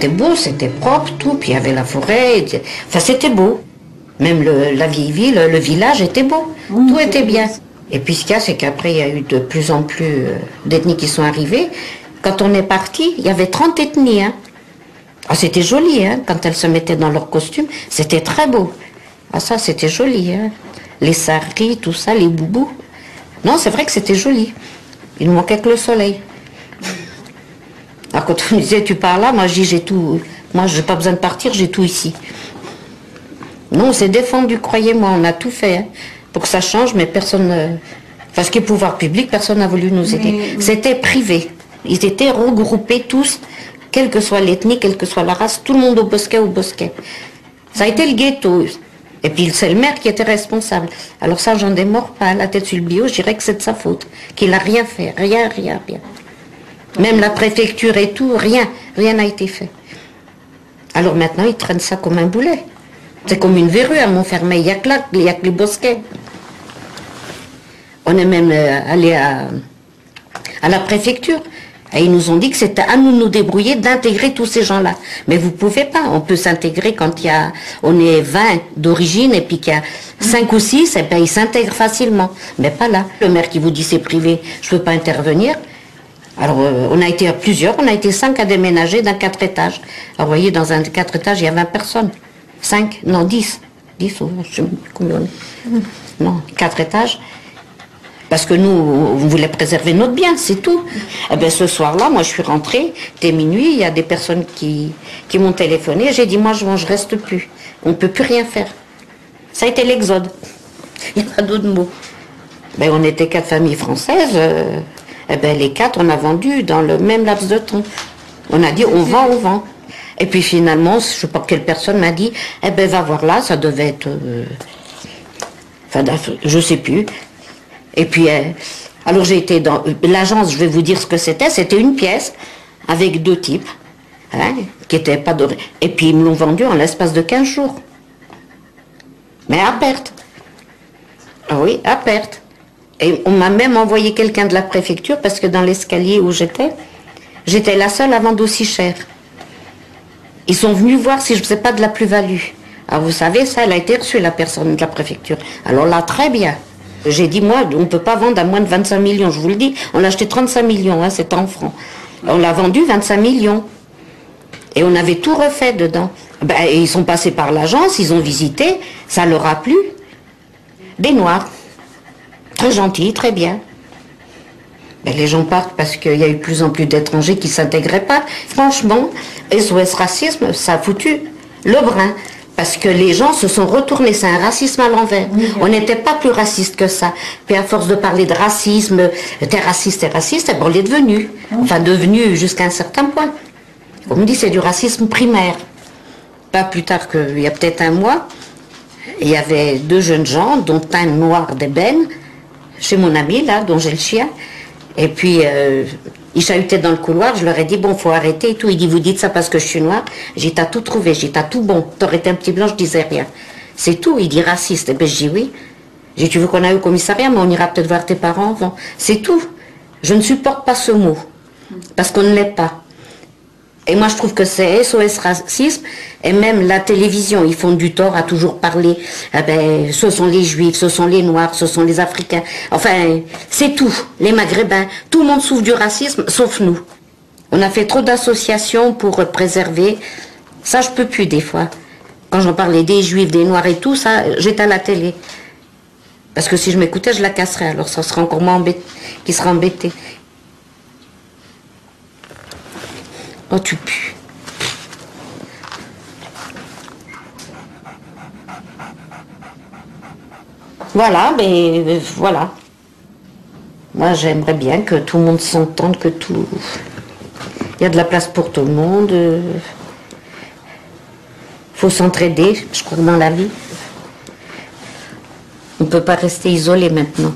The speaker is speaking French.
c'était beau, c'était propre, tout. Puis il y avait la forêt. Enfin, c'était beau. Même la vieille ville, le village était beau. Oui, tout était bien. Et puis ce qu'il y a, c'est qu'après, il y a eu de plus en plus d'ethnies qui sont arrivées. Quand on est parti, il y avait 30 ethnies. Hein. Ah, c'était joli, hein, quand elles se mettaient dans leurs costumes. C'était très beau. Ah, ça, c'était joli. Hein. Les saris, tout ça, les boubous. Non, c'est vrai que c'était joli. Il nous manquait que le soleil. Alors quand on me disait, tu pars là, moi je dis, j'ai tout. Moi, j'ai pas besoin de partir, j'ai tout ici. Non, on s'est défendu, croyez-moi, on a tout fait hein, pour que ça change, mais personne. Enfin, ce qui est pouvoir public, personne n'a voulu nous aider. C'était privé. Ils étaient regroupés tous, quelle que soit l'ethnie, quelle que soit la race, tout le monde au bosquet. Ça a été le ghetto. Et puis c'est le maire qui était responsable. Alors ça, j'en démords pas, la tête sur le bio, je dirais que c'est de sa faute. Qu'il n'a rien fait, rien. Même la préfecture et tout, rien n'a été fait. Alors maintenant, ils traînent ça comme un boulet. C'est comme une verrue à Montfermeil, il n'y a que les bosquets. On est même allé à la préfecture. Et ils nous ont dit que c'était à nous de nous débrouiller d'intégrer tous ces gens-là. Mais vous ne pouvez pas. On peut s'intégrer quand on est 20 d'origine et puis qu'il y a 5 ou 6, et bien ils s'intègrent facilement. Mais pas là. Le maire qui vous dit c'est privé, je ne peux pas intervenir. Alors on a été à plusieurs, on a été 5 à déménager d'un 4 étages. Alors vous voyez, dans un 4 étages, il y a 20 personnes. 5, non 10. 10 ou je ne sais plus combien on est. Non, 4 étages. Parce que nous, on voulait préserver notre bien, c'est tout. Eh bien, ce soir-là, moi, je suis rentrée, dès minuit, il y a des personnes qui m'ont téléphoné. J'ai dit, moi, je reste plus. On ne peut plus rien faire. Ça a été l'exode. Il n'y a pas d'autre mot. Ben, on était 4 familles françaises. Eh ben, les 4, on a vendu dans le même laps de temps. On a dit, on vend. Et puis finalement, je ne sais pas quelle personne m'a dit, eh ben, va voir là, ça devait être... Enfin, je ne sais plus. Et puis, alors j'ai été dans l'agence, je vais vous dire ce que c'était une pièce avec 2 types, hein, qui n'étaient pas dorés. Et puis ils me l'ont vendu en l'espace de 15 jours. Mais à perte. Ah oui, à perte. Et on m'a même envoyé quelqu'un de la préfecture, parce que dans l'escalier où j'étais la seule à vendre aussi cher. Ils sont venus voir si je ne faisais pas de la plus-value. Alors vous savez, ça, elle a été reçue, la personne de la préfecture. Alors là, très bien. J'ai dit, moi, on ne peut pas vendre à moins de 25 millions, je vous le dis. On l'a acheté 35 millions, hein, c'était en francs. On l'a vendu 25 millions. Et on avait tout refait dedans. Ben, ils sont passés par l'agence, ils ont visité, ça leur a plu. Des Noirs. Très gentils, très bien. Ben, les gens partent parce qu'il y a eu de plus en plus d'étrangers qui ne s'intégraient pas. Franchement, SOS Racisme, ça a foutu le brin. Parce que les gens se sont retournés, c'est un racisme à l'envers. On n'était pas plus raciste que ça. Puis à force de parler de racisme, t'es raciste, et ben on l'est devenu. Enfin, devenu jusqu'à un certain point. On me dit c'est du racisme primaire. Pas plus tard qu'il y a peut-être un mois, il y avait 2 jeunes gens, dont un noir d'ébène, chez mon ami, là, dont j'ai le chien. Et puis, ils chahutaient dans le couloir, je leur ai dit, bon, faut arrêter et tout. Il dit, vous dites ça parce que je suis noire. J'ai dit, t'as tout trouvé, j'ai dit, t'as tout bon. T'aurais été un petit blanc, je disais rien. C'est tout, il dit raciste. Et bien, je dis oui. J'ai dit, tu veux qu'on aille au commissariat, mais on ira peut-être voir tes parents avant. C'est tout. Je ne supporte pas ce mot. Parce qu'on ne l'est pas. Et moi, je trouve que c'est SOS Racisme, et même la télévision, ils font du tort à toujours parler, eh ben, ce sont les Juifs, ce sont les Noirs, ce sont les Africains, enfin, c'est tout, les Maghrébins, tout le monde souffre du racisme, sauf nous. On a fait trop d'associations pour préserver, ça je peux plus des fois. Quand j'en parlais des Juifs, des Noirs et tout, ça, j'étais à la télé. Parce que si je m'écoutais, je la casserais, alors ça serait encore moi qui serait embêté. Oh, tu pues. Voilà, mais voilà. Moi, j'aimerais bien que tout le monde s'entende, que tout... Il y a de la place pour tout le monde. Faut s'entraider, je crois, dans la vie. On ne peut pas rester isolé maintenant.